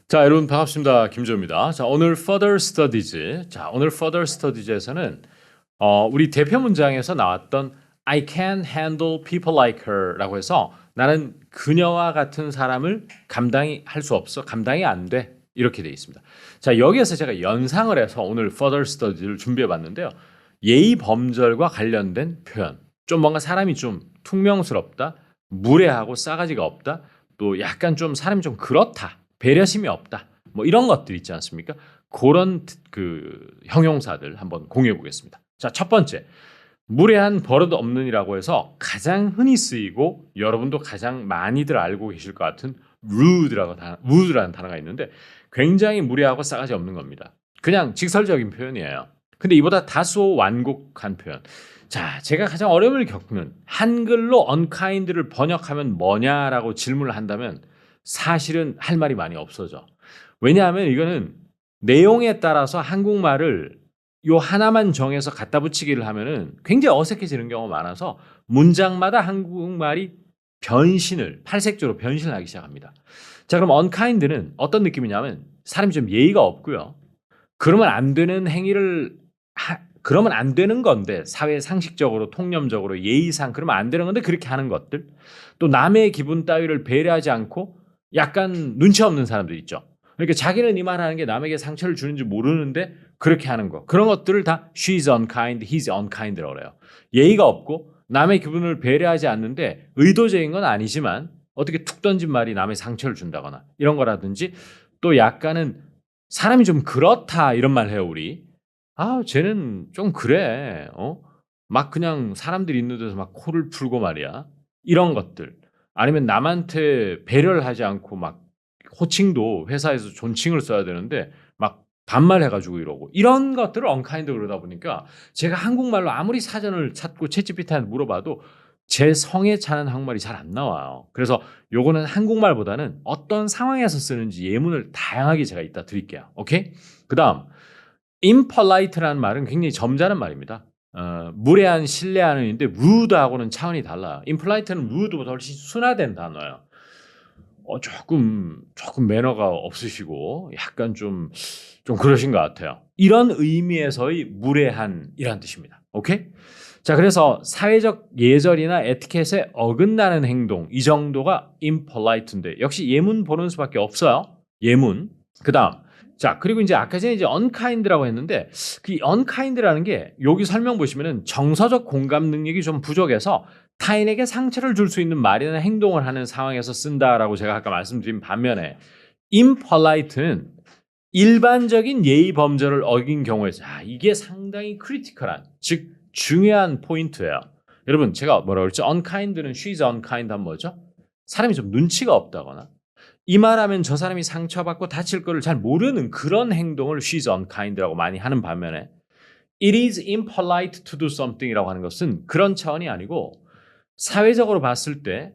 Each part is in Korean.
자, 여러분 반갑습니다. 김조입니다. 자, 오늘 Further Studies. 자, 오늘 Further Studies에서는 우리 대표 문장에서 나왔던 I can't handle people like her라고 해서 나는 그녀와 같은 사람을 감당이 할 수 없어. 감당이 안 돼. 이렇게 돼 있습니다. 자, 여기에서 제가 연상을 해서 오늘 Further Studies를 준비해 봤는데요. 예의 범절과 관련된 표현. 좀 뭔가 사람이 좀 퉁명스럽다. 무례하고 싸가지가 없다. 또 약간 좀 사람이 좀 그렇다. 배려심이 없다. 뭐 이런 것들 있지 않습니까? 그런 그 형용사들 한번 공유해 보겠습니다. 자, 첫 번째. 무례한 버릇 없는이라고 해서 가장 흔히 쓰이고 여러분도 가장 많이들 알고 계실 것 같은 rude라는 단어가 있는데 굉장히 무례하고 싸가지 없는 겁니다. 그냥 직설적인 표현이에요. 근데 이보다 다소 완곡한 표현. 자, 제가 가장 어려움을 겪는 한글로 unkind를 번역하면 뭐냐라고 질문을 한다면 사실은 할 말이 많이 없어져. 왜냐하면 이거는 내용에 따라서 한국말을 요 하나만 정해서 갖다 붙이기를 하면은 굉장히 어색해지는 경우가 많아서 문장마다 한국말이 팔색조로 변신을 하기 시작합니다. 자, 그럼 unkind는 어떤 느낌이냐면 사람이 좀 예의가 없고요. 그러면 안 되는 그러면 안 되는 건데 사회 상식적으로 통념적으로 예의상 그러면 안 되는 건데 그렇게 하는 것들 또 남의 기분 따위를 배려하지 않고 약간 눈치 없는 사람들 있죠. 그러니까 자기는 이 말하는 게 남에게 상처를 주는지 모르는데 그렇게 하는 거. 그런 것들을 다 she's unkind, he's unkind라고 그래요. 예의가 없고 남의 기분을 배려하지 않는데 의도적인 건 아니지만 어떻게 툭 던진 말이 남의 상처를 준다거나 이런 거라든지 또 약간은 사람이 좀 그렇다 이런 말 해요 우리. 아 쟤는 좀 그래. 막 그냥 사람들이 있는 데서 막 코를 풀고 말이야. 이런 것들. 아니면 남한테 배려를 하지 않고 막 호칭도 회사에서 존칭을 써야 되는데 막 반말해가지고 이러고 이런 것들을 언카인드 그러다 보니까 제가 한국말로 아무리 사전을 찾고 챗GPT한테 물어봐도 제 성에 차는 한국말이 잘 안 나와요. 그래서 요거는 한국말보다는 어떤 상황에서 쓰는지 예문을 다양하게 제가 이따 드릴게요. 오케이? 그 다음 impolite라는 말은 굉장히 점잖은 말입니다. 무례한, 신뢰하는 인데 rude하고는 차원이 달라요. impolite는 rude보다 훨씬 순화된 단어예요. 조금 매너가 없으시고 약간 좀 그러신 것 같아요. 이런 의미에서의 무례한이란 뜻입니다. 오케이? 자, 그래서 사회적 예절이나 에티켓에 어긋나는 행동 이 정도가 impolite인데 역시 예문 보는 수밖에 없어요. 예문. 그다음 자, 그리고 이제 아까 전에 이제 unkind라고 했는데 그 unkind라는 게 여기 설명 보시면은 정서적 공감 능력이 좀 부족해서 타인에게 상처를 줄 수 있는 말이나 행동을 하는 상황에서 쓴다라고 제가 아까 말씀드린 반면에 impolite는 일반적인 예의 범절을 어긴 경우에 이게 상당히 크리티컬한 즉 중요한 포인트예요. 여러분 제가 뭐라고 그랬죠? unkind는 she's unkind 하면 뭐죠? 사람이 좀 눈치가 없다거나 이 말하면 저 사람이 상처받고 다칠 거를 잘 모르는 그런 행동을 she's unkind라고 많이 하는 반면에 it is impolite to do something이라고 하는 것은 그런 차원이 아니고 사회적으로 봤을 때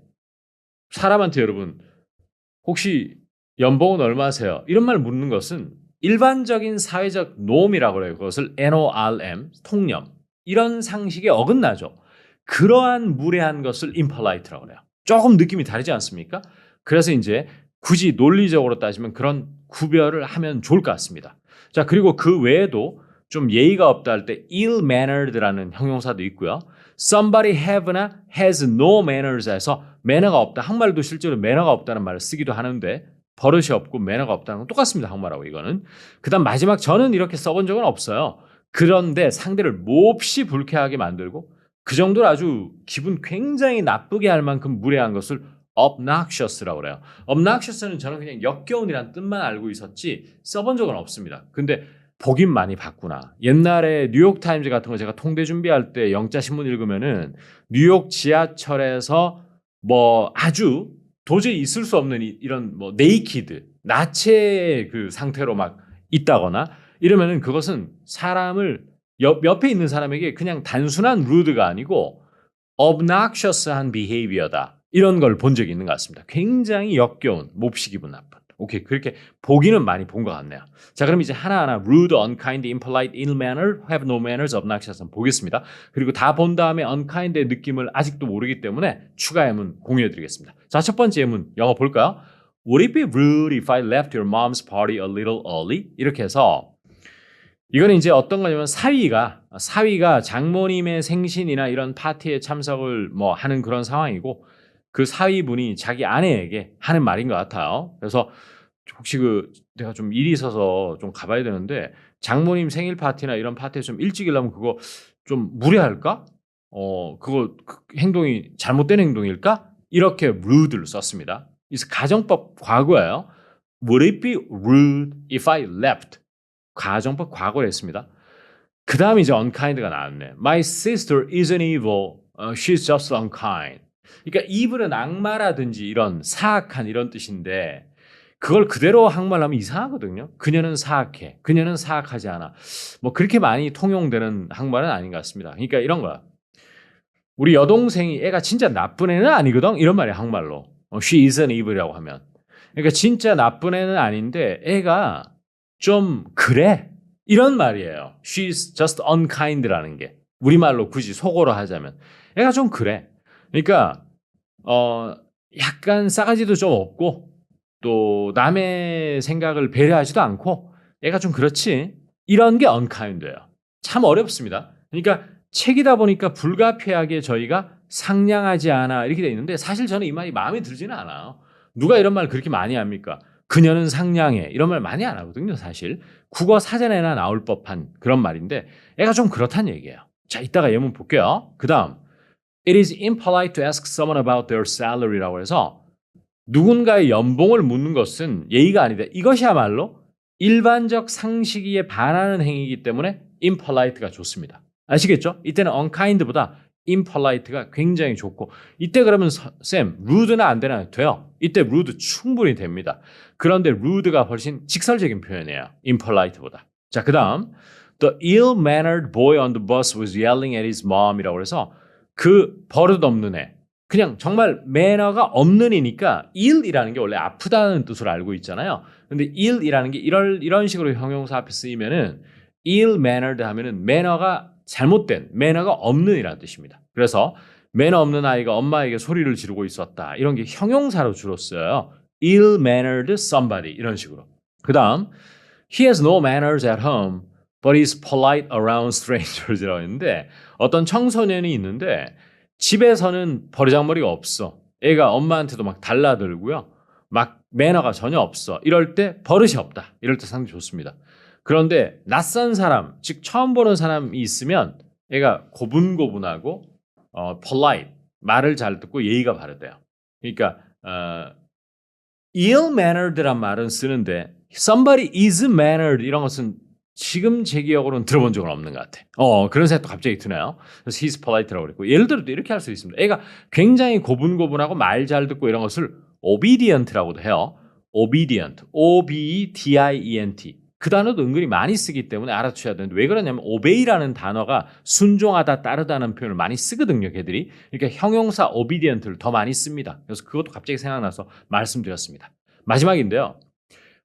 사람한테 여러분 혹시 연봉은 얼마세요? 이런 말 묻는 것은 일반적인 사회적 norm이라고 해요. 그것을 NORM, 통념 이런 상식에 어긋나죠. 그러한 무례한 것을 impolite라고 해요. 조금 느낌이 다르지 않습니까? 그래서 이제 굳이 논리적으로 따지면 그런 구별을 하면 좋을 것 같습니다. 자, 그리고 그 외에도 좀 예의가 없다 할 때 ill-mannered라는 형용사도 있고요. somebody have나 has no manners에서 매너가 없다. 한국말도 실제로 매너가 없다는 말을 쓰기도 하는데 버릇이 없고 매너가 없다는 건 똑같습니다. 한국말하고 이거는. 그다음 마지막 저는 이렇게 써본 적은 없어요. 그런데 상대를 몹시 불쾌하게 만들고 그 정도로 아주 기분 굉장히 나쁘게 할 만큼 무례한 것을 obnoxious라고 그래요. obnoxious는 저는 그냥 역겨운이란 뜻만 알고 있었지 써본 적은 없습니다. 근데 보긴 많이 봤구나. 옛날에 뉴욕타임즈 같은 거 제가 통대 준비할 때 영자 신문 읽으면은 뉴욕 지하철에서 뭐 아주 도저히 있을 수 없는 이런 뭐 네이키드, 나체 그 상태로 막 있다거나 이러면은 그것은 사람을 옆에 있는 사람에게 그냥 단순한 rude가 아니고 obnoxious한 behavior다. 이런 걸 본 적이 있는 것 같습니다. 굉장히 역겨운, 몹시 기분 나쁜. 오케이, 그렇게 보기는 많이 본 것 같네요. 자, 그럼 이제 하나하나 rude, unkind, impolite, ill-mannered, have no manners, obnoxious 한번 보겠습니다. 그리고 다 본 다음에 unkind의 느낌을 아직도 모르기 때문에 추가 예문 공유해드리겠습니다. 자, 첫 번째 예문 영어 볼까요? Would it be rude if I left your mom's party a little early? 이렇게 해서 이거는 이제 어떤 거냐면 사위가 장모님의 생신이나 이런 파티에 참석을 뭐 하는 그런 상황이고 그 사위분이 자기 아내에게 하는 말인 것 같아요. 그래서 혹시 내가 좀 일이 있어서 좀 가봐야 되는데 장모님 생일 파티나 이런 파티에 좀 일찍 일하면 그거 좀 무례할까? 행동이 잘못된 행동일까? 이렇게 rude를 썼습니다. 그래서 가정법 과거예요. Would it be rude if I left? 가정법 과거를 했습니다. 그 다음에 이제 unkind가 나왔네. My sister isn't evil. She's just unkind. 그러니까 evil은 악마라든지 이런 사악한 이런 뜻인데 그걸 그대로 한말하면 이상하거든요. 그녀는 사악해. 그녀는 사악하지 않아. 뭐 그렇게 많이 통용되는 한말은 아닌 것 같습니다. 그러니까 이런 거야. 우리 여동생이 애가 진짜 나쁜 애는 아니거든. 이런 말이야 한말로. She isn't evil이라고 하면. 그러니까 진짜 나쁜 애는 아닌데 애가 좀 그래. 이런 말이에요. She's just unkind라는 게. 우리말로 굳이 속어로 하자면. 애가 좀 그래. 그러니까 약간 싸가지도 좀 없고 또 남의 생각을 배려하지도 않고 애가 좀 그렇지. 이런 게 unkind예요. 참 어렵습니다. 그러니까 책이다 보니까 불가피하게 저희가 상냥하지 않아 이렇게 돼 있는데 사실 저는 이 말이 마음에 들지는 않아요. 누가 이런 말 그렇게 많이 합니까? 그녀는 상냥해. 이런 말 많이 안 하거든요, 사실. 국어 사전에나 나올 법한 그런 말인데 애가 좀 그렇다는 얘기예요. 자, 이따가 예문 볼게요. 그다음 It is impolite to ask someone about their salary라고 해서 누군가의 연봉을 묻는 것은 예의가 아니다. 이것이야말로 일반적 상식에 반하는 행위이기 때문에 impolite가 좋습니다. 아시겠죠? 이때는 unkind보다 impolite가 굉장히 좋고 이때 그러면 쌤 rude는 안 되나? 돼요. 이때 rude 충분히 됩니다. 그런데 rude가 훨씬 직설적인 표현이에요. impolite보다. 자, 그 다음 The ill-mannered boy on the bus was yelling at his mom이라고 해서 그 버릇없는 애 그냥 정말 매너가 없는 이니까 ill이라는 게 원래 아프다는 뜻으로 알고 있잖아요. 근데 ill이라는 게 이런 식으로 형용사 앞에 쓰이면은 ill-mannered 하면은 매너가 잘못된, 매너가 없는 이라는 뜻입니다. 그래서 매너 없는 아이가 엄마에게 소리를 지르고 있었다. 이런 게 형용사로 주로 써요. ill-mannered somebody 이런 식으로. 그 다음 He has no manners at home, but is polite around strangers이라고 했는데 어떤 청소년이 있는데 집에서는 버르장머리가 없어. 애가 엄마한테도 막 달라들고요. 막 매너가 전혀 없어. 이럴 때 버릇이 없다. 이럴 때 상당히 좋습니다. 그런데 낯선 사람, 즉 처음 보는 사람이 있으면 애가 고분고분하고 polite, 말을 잘 듣고 예의가 바르대요. 그러니까 ill-mannered란 말은 쓰는데 somebody is mannered 이런 것은 지금 제 기억으로는 들어본 적은 없는 것 같아. 그런 생각도 갑자기 드네요. 그래서 he's polite라고 그랬고 예를 들어 이렇게 할 수 있습니다. 애가 굉장히 고분고분하고 말 잘 듣고 이런 것을 obedient라고도 해요. obedient, O-B-E-D-I-E-N-T. 그 단어도 은근히 많이 쓰기 때문에 알아두셔야 되는데 왜 그러냐면 obey라는 단어가 순종하다, 따르다는 표현을 많이 쓰거든요, 걔들이. 그러니까 형용사 obedient를 더 많이 씁니다. 그래서 그것도 갑자기 생각나서 말씀드렸습니다. 마지막인데요.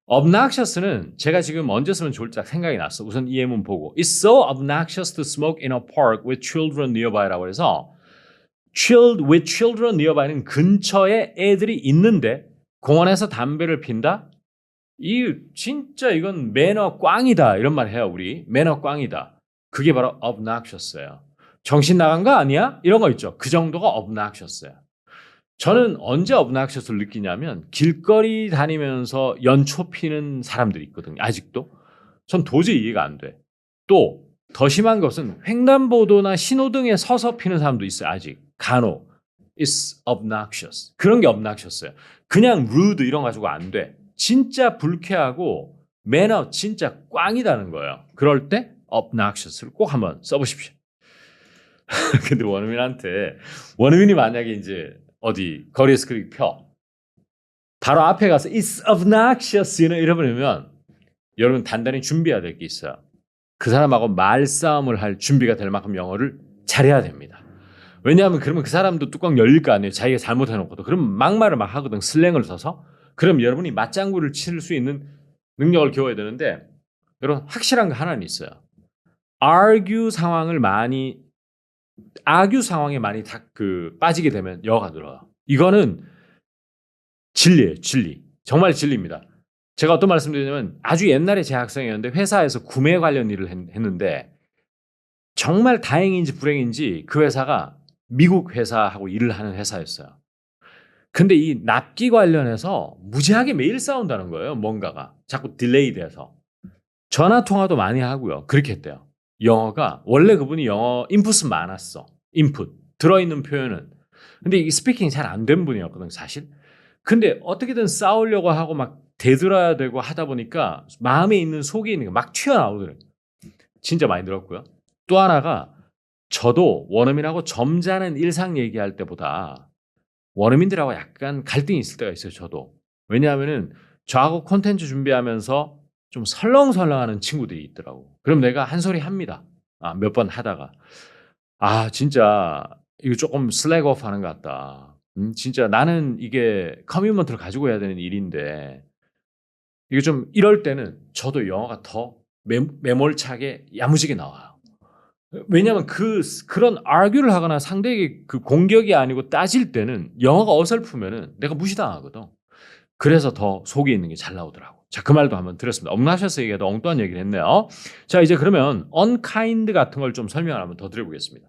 obnoxious는 제가 지금 언제 쓰면 좋을지 생각이 났어. 우선 이 예문 보고 It's so obnoxious to smoke in a park with children nearby라고 해서 with children nearby는 근처에 애들이 있는데 공원에서 담배를 핀다? 진짜 이건 매너 꽝이다. 이런 말 해요, 우리. 매너 꽝이다. 그게 바로 obnoxious예요. 정신 나간 거 아니야? 이런 거 있죠. 그 정도가 obnoxious예요. 저는 언제 obnoxious를 느끼냐면 길거리 다니면서 연초 피는 사람들이 있거든요. 아직도. 전 도저히 이해가 안 돼. 또 더 심한 것은 횡단보도나 신호등에 서서 피는 사람도 있어요. 아직. 간혹. It's obnoxious. 그런 게 obnoxious예요. 그냥 rude 이런 거 가지고 안 돼. 진짜 불쾌하고 매너 진짜 꽝이다는 거예요. 그럴 때 obnoxious를 꼭 한번 써보십시오. 근데 원어민이 만약에 이제 어디 거리에서 그렇게 펴 바로 앞에 가서 It's obnoxious 이러면 여러분 단단히 준비해야 될 게 있어요. 그 사람하고 말싸움을 할 준비가 될 만큼 영어를 잘해야 됩니다. 왜냐하면 그러면 그 사람도 뚜껑 열릴 거 아니에요. 자기가 잘못해놓고도. 그럼 막말을 막 하거든. 슬랭을 써서. 그럼 여러분이 맞장구를 칠 수 있는 능력을 키워야 되는데 여러분 확실한 거 하나는 있어요. argue 상황에 많이 빠지게 되면 여가 늘어요. 이거는 진리예요, 진리. 정말 진리입니다. 제가 어떤 말씀드리냐면 아주 옛날에 재학생이었는데 회사에서 구매 관련 일을 했는데 정말 다행인지 불행인지 그 회사가 미국 회사하고 일을 하는 회사였어요. 근데 이 납기 관련해서 무지하게 매일 싸운다는 거예요. 뭔가가 자꾸 딜레이 돼서. 전화 통화도 많이 하고요. 그렇게 했대요. 영어가 원래 그분이 영어 인풋은 많았어. 인풋 들어있는 표현은. 근데 이게 스피킹이 잘 안 된 분이었거든 사실. 근데 어떻게든 싸우려고 하고 막 대들어야 되고 하다 보니까 마음에 있는 속에 있는 게 막 튀어나오더래요. 진짜 많이 들었고요. 또 하나가 저도 원어민하고 점잖은 일상 얘기할 때보다 원어민들하고 약간 갈등이 있을 때가 있어요. 저도. 왜냐하면은 저하고 콘텐츠 준비하면서 좀 설렁설렁하는 친구들이 있더라고. 그럼 내가 한 소리 합니다. 몇 번 하다가 진짜 이거 조금 슬랙 오프 하는 것 같다. 진짜 나는 이게 커미트먼트를 가지고 해야 되는 일인데 이게 좀 이럴 때는 저도 영어가 더 매몰차게 야무지게 나와요. 왜냐하면 그런 argue를 하거나 상대에게 그 공격이 아니고 따질 때는 영어가 어설프면은 내가 무시당하거든. 그래서 더 속에 있는 게 잘 나오더라고. 자, 그 말도 한번 드렸습니다. 엉나셔서 얘기해도 엉뚱한 얘기를 했네요. 자, 이제 그러면 unkind 같은 걸 좀 설명을 한번 더 드려보겠습니다.